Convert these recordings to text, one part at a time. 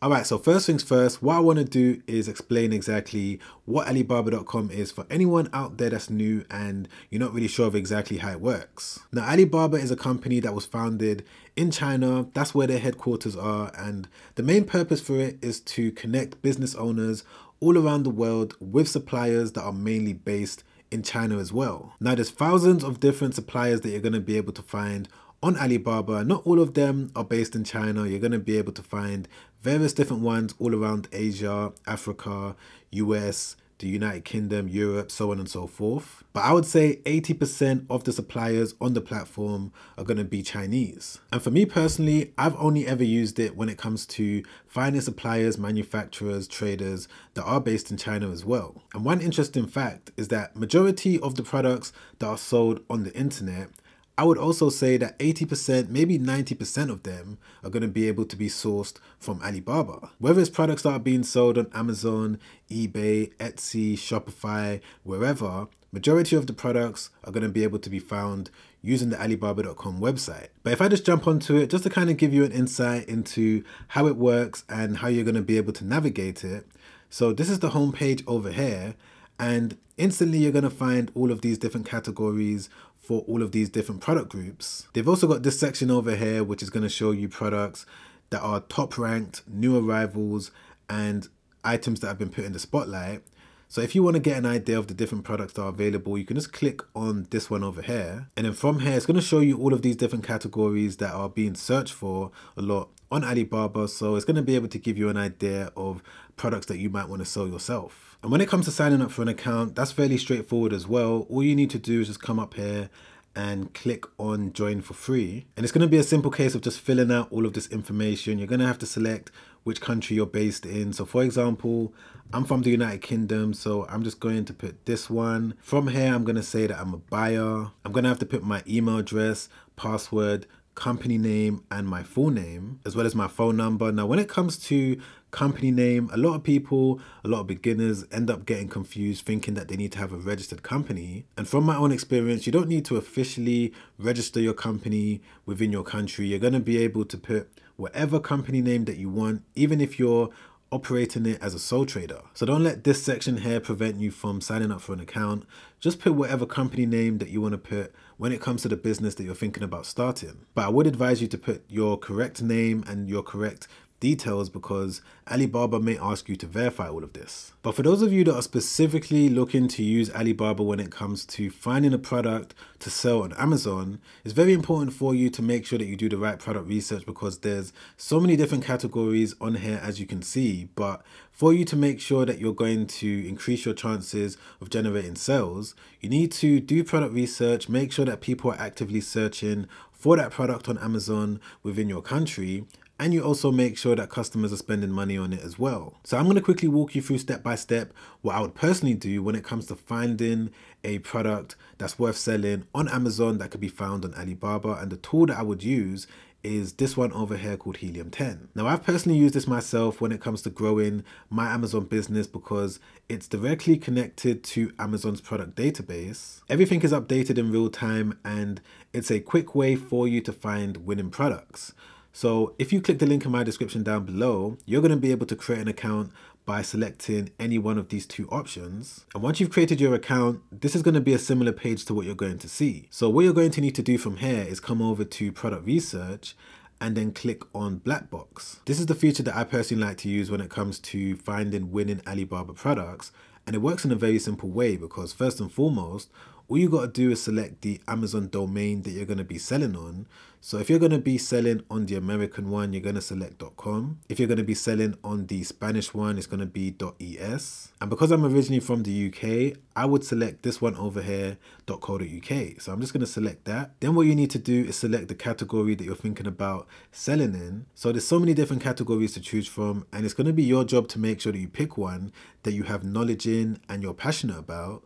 Alright, so first things first, what I want to do is explain exactly what Alibaba.com is for anyone out there that's new and you're not really sure of exactly how it works. Now, Alibaba is a company that was founded in China. That's where their headquarters are, and the main purpose for it is to connect business owners all around the world with suppliers that are mainly based in China as well. Now, there's thousands of different suppliers that you're going to be able to find on Alibaba. Not all of them are based in China. You're going to be able to find various different ones all around Asia, Africa, US, the United Kingdom, Europe, so on and so forth. But I would say 80% of the suppliers on the platform are going to be Chinese. And for me personally, I've only ever used it when it comes to finding suppliers, manufacturers, traders that are based in China as well. And one interesting fact is that majority of the products that are sold on the internet, I would also say that 80%, maybe 90% of them are going to be able to be sourced from Alibaba. Whether it's products that are being sold on Amazon, eBay, Etsy, Shopify, wherever, majority of the products are going to be able to be found using the Alibaba.com website. But if I just jump onto it, just to kind of give you an insight into how it works and how you're going to be able to navigate it. So this is the homepage over here, and instantly you're going to find all of these different categories for all of these different product groups. They've also got this section over here, which is going to show you products that are top ranked, new arrivals, and items that have been put in the spotlight. So if you want to get an idea of the different products that are available, you can just click on this one over here. And then from here, it's going to show you all of these different categories that are being searched for a lot on Alibaba. So it's going to be able to give you an idea of products that you might want to sell yourself. And when it comes to signing up for an account, that's fairly straightforward as well. All you need to do is just come up here and click on join for free. And it's going to be a simple case of just filling out all of this information. You're going to have to select which country you're based in. So for example, I'm from the United Kingdom, so I'm just going to put this one. From here, I'm going to say that I'm a buyer. I'm going to have to put my email address, password, company name, and my full name, as well as my phone number. Now, when it comes to company name, a lot of people, a lot of beginners end up getting confused thinking that they need to have a registered company. And from my own experience, you don't need to officially register your company within your country. You're going to be able to put whatever company name that you want, even if you're operating it as a sole trader. So don't let this section here prevent you from signing up for an account. Just put whatever company name that you want to put when it comes to the business that you're thinking about starting. But I would advise you to put your correct name and your correct details, because Alibaba may ask you to verify all of this. But for those of you that are specifically looking to use Alibaba when it comes to finding a product to sell on Amazon, it's very important for you to make sure that you do the right product research, because there's so many different categories on here, as you can see. But for you to make sure that you're going to increase your chances of generating sales, you need to do product research, make sure that people are actively searching for that product on Amazon within your country, and you also make sure that customers are spending money on it as well. So I'm going to quickly walk you through step by step what I would personally do when it comes to finding a product that's worth selling on Amazon that could be found on Alibaba. And the tool that I would use is this one over here called Helium 10. Now, I've personally used this myself when it comes to growing my Amazon business, because it's directly connected to Amazon's product database. Everything is updated in real time, and it's a quick way for you to find winning products. So if you click the link in my description down below, you're going to be able to create an account by selecting any one of these two options. And once you've created your account, this is going to be a similar page to what you're going to see. So what you're going to need to do from here is come over to product research and then click on black box. This is the feature that I personally like to use when it comes to finding winning Alibaba products. And it works in a very simple way, because first and foremost, all you got to do is select the Amazon domain that you're going to be selling on. So if you're going to be selling on the American one, you're going to select .com. If you're going to be selling on the Spanish one, it's going to be .es. And because I'm originally from the UK, I would select this one over here, .co.uk. So I'm just going to select that. Then what you need to do is select the category that you're thinking about selling in. So there's so many different categories to choose from, and it's going to be your job to make sure that you pick one that you have knowledge in and you're passionate about.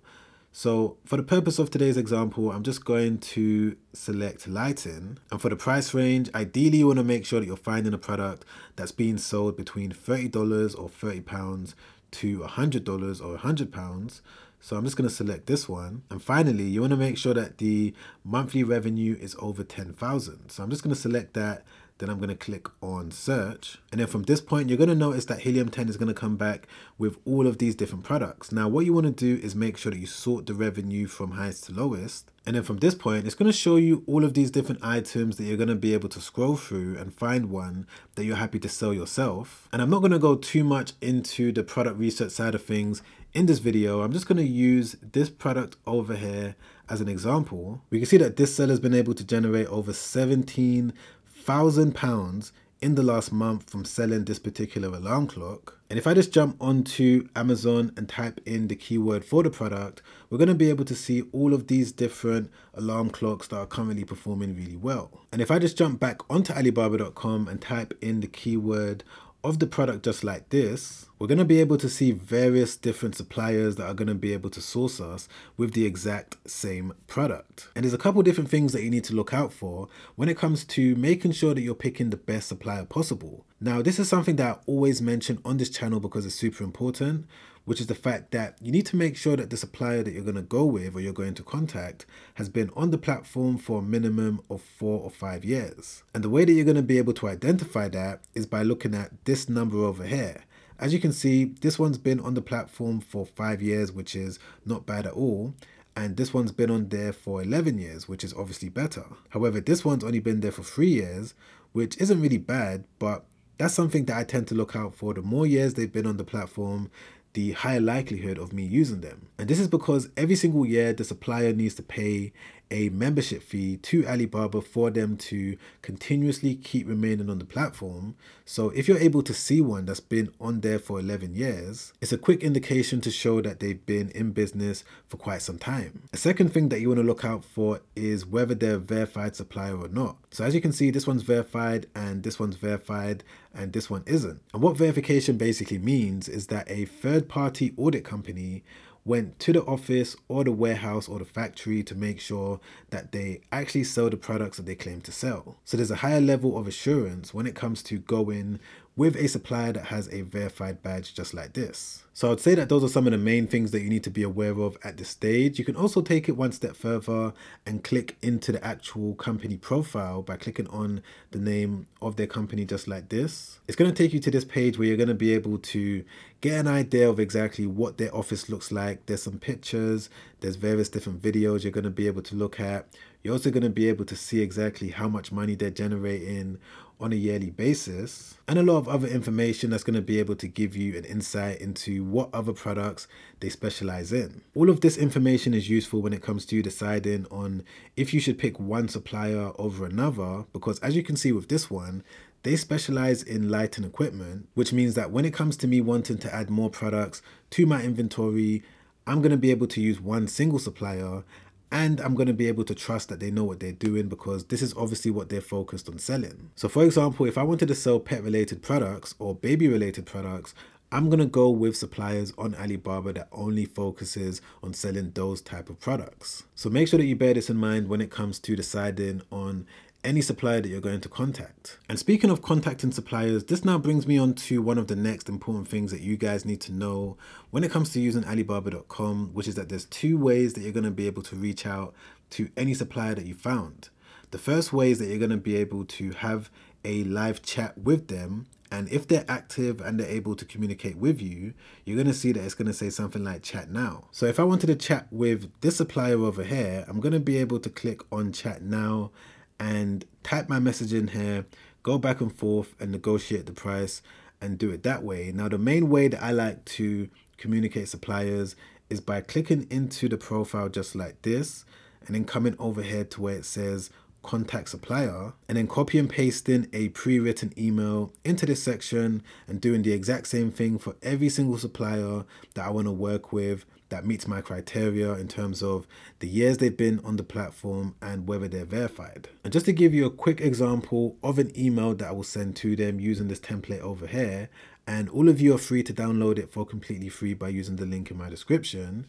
So for the purpose of today's example, I'm just going to select lighting. And for the price range, ideally you want to make sure that you're finding a product that's being sold between $30 or £30 to $100 or £100. So I'm just going to select this one. And finally, you want to make sure that the monthly revenue is over 10,000. So I'm just going to select that. Then I'm going to click on search. And then from this point, you're going to notice that Helium 10 is going to come back with all of these different products. Now, what you want to do is make sure that you sort the revenue from highest to lowest. And then from this point, it's going to show you all of these different items that you're going to be able to scroll through and find one that you're happy to sell yourself. And I'm not going to go too much into the product research side of things in this video. I'm just going to use this product over here as an example. We can see that this seller has been able to generate over £17,000 in the last month from selling this particular alarm clock. And if I just jump onto Amazon and type in the keyword for the product, we're going to be able to see all of these different alarm clocks that are currently performing really well. And if I just jump back onto Alibaba.com and type in the keyword of the product just like this, we're going to be able to see various different suppliers that are going to be able to source us with the exact same product. And there's a couple different things that you need to look out for when it comes to making sure that you're picking the best supplier possible. Now, this is something that I always mention on this channel because it's super important, which is the fact that you need to make sure that the supplier that you're going to go with or you're going to contact has been on the platform for a minimum of 4 or 5 years. And the way that you're going to be able to identify that is by looking at this number over here. As you can see, this one's been on the platform for 5 years, which is not bad at all. And this one's been on there for 11 years, which is obviously better. However, this one's only been there for 3 years, which isn't really bad, but that's something that I tend to look out for. The more years they've been on the platform, the higher likelihood of me using them. And this is because every single year the supplier needs to pay a membership fee to Alibaba for them to continuously keep remaining on the platform. So if you're able to see one that's been on there for 11 years, it's a quick indication to show that they've been in business for quite some time. A second thing that you want to look out for is whether they're a verified supplier or not. So as you can see, this one's verified and this one's verified and this one isn't. And what verification basically means is that a third-party audit company went to the office or the warehouse or the factory to make sure that they actually sell the products that they claim to sell. So there's a higher level of assurance when it comes to going with a supplier that has a verified badge just like this. So I'd say that those are some of the main things that you need to be aware of at this stage. You can also take it one step further and click into the actual company profile by clicking on the name of their company just like this. It's going to take you to this page where you're going to be able to get an idea of exactly what their office looks like. There's some pictures, there's various different videos you're going to be able to look at. You're also going to be able to see exactly how much money they're generating on a yearly basis, and a lot of other information that's going to be able to give you an insight into what other products they specialize in. All of this information is useful when it comes to deciding on if you should pick one supplier over another, because as you can see with this one, they specialize in lighting equipment, which means that when it comes to me wanting to add more products to my inventory, I'm going to be able to use one single supplier, and I'm going to be able to trust that they know what they're doing because this is obviously what they're focused on selling. So for example, if I wanted to sell pet related products or baby related products, I'm going to go with suppliers on Alibaba that only focuses on selling those type of products. So make sure that you bear this in mind when it comes to deciding on any supplier that you're going to contact. And speaking of contacting suppliers, this now brings me on to one of the next important things that you guys need to know when it comes to using Alibaba.com, which is that there's 2 ways that you're going to be able to reach out to any supplier that you found. The first way is that you're going to be able to have a live chat with them, and if they're active and they're able to communicate with you, you're going to see that it's going to say something like chat now. So if I wanted to chat with this supplier over here, I'm going to be able to click on chat now and type my message in here, go back and forth and negotiate the price and do it that way. Now, the main way that I like to communicate suppliers is by clicking into the profile just like this and then coming over here to where it says contact supplier, and then copy and pasting a pre-written email into this section and doing the exact same thing for every single supplier that I want to work with that meets my criteria in terms of the years they've been on the platform and whether they're verified. And just to give you a quick example of an email that I will send to them using this template over here, and all of you are free to download it for completely free by using the link in my description,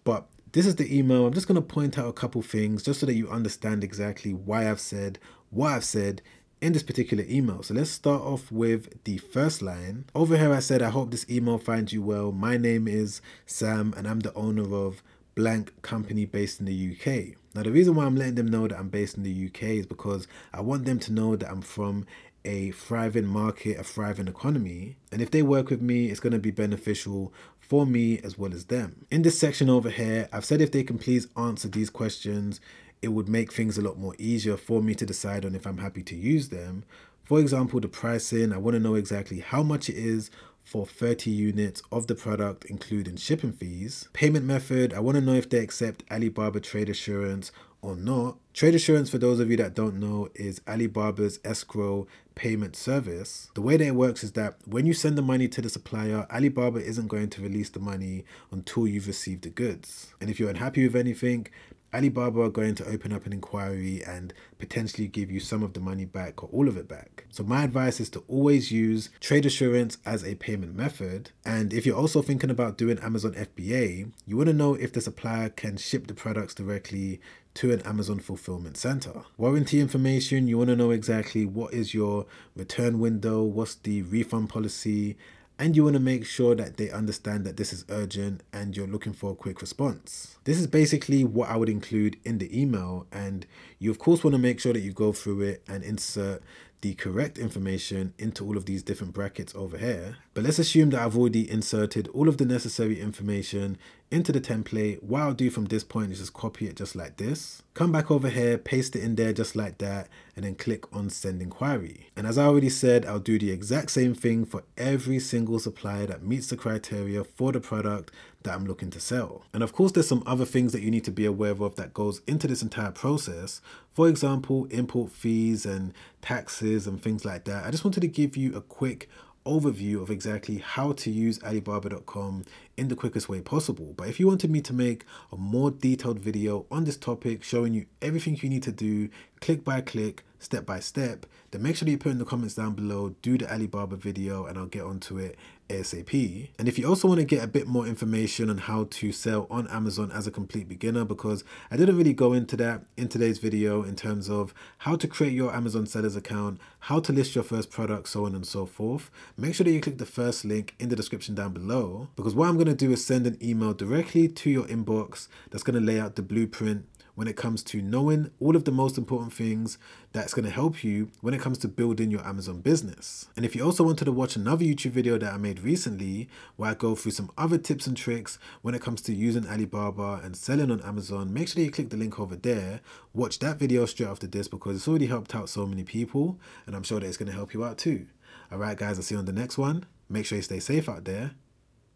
but this is the email. I'm just going to point out a couple things just so that you understand exactly why I've said what I've said in this particular email. So let's start off with the first line. Over here I said, I hope this email finds you well. My name is Sam and I'm the owner of blank company based in the UK. Now the reason why I'm letting them know that I'm based in the UK is because I want them to know that I'm from a thriving market, a thriving economy. And if they work with me, it's going to be beneficial for me as well as them. In this section over here, I've said if they can please answer these questions, it would make things a lot more easier for me to decide on if I'm happy to use them. For example, the pricing, I want to know exactly how much it is for 30 units of the product, including shipping fees. Payment method, I want to know if they accept Alibaba Trade Assurance or not. Trade Assurance, for those of you that don't know, is Alibaba's escrow payment service. The way that it works is that when you send the money to the supplier, Alibaba isn't going to release the money until you've received the goods. And if you're unhappy with anything, Alibaba are going to open up an inquiry and potentially give you some of the money back or all of it back. So my advice is to always use Trade Assurance as a payment method. And if you're also thinking about doing Amazon FBA, you want to know if the supplier can ship the products directly to an Amazon fulfillment center. Warranty information, you want to know exactly what is your return window, what's the refund policy, and you want to make sure that they understand that this is urgent and you're looking for a quick response. This is basically what I would include in the email, and you of course want to make sure that you go through it and insert the correct information into all of these different brackets over here. But let's assume that I've already inserted all of the necessary information into the template. What I'll do from this point is just copy it just like this, come back over here, paste it in there just like that, and then click on send inquiry. And as I already said, I'll do the exact same thing for every single supplier that meets the criteria for the product that I'm looking to sell. And of course, there's some other things that you need to be aware of that goes into this entire process. For example, import fees and taxes and things like that. I just wanted to give you a quick overview of exactly how to use Alibaba.com in the quickest way possible. But if you wanted me to make a more detailed video on this topic, showing you everything you need to do click by click, step by step, then make sure that you put in the comments down below, do the Alibaba video, and I'll get onto it ASAP. And if you also want to get a bit more information on how to sell on Amazon as a complete beginner, because I didn't really go into that in today's video in terms of how to create your Amazon sellers account, how to list your first product, so on and so forth, make sure that you click the first link in the description down below, because what I'm going to do is send an email directly to your inbox that's going to lay out the blueprint when it comes to knowing all of the most important things that's going to help you when it comes to building your Amazon business. And if you also wanted to watch another YouTube video that I made recently, where I go through some other tips and tricks when it comes to using Alibaba and selling on Amazon, make sure that you click the link over there, watch that video straight after this, because it's already helped out so many people, and I'm sure that it's going to help you out too. Alright guys, I'll see you on the next one. Make sure you stay safe out there.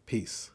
Peace.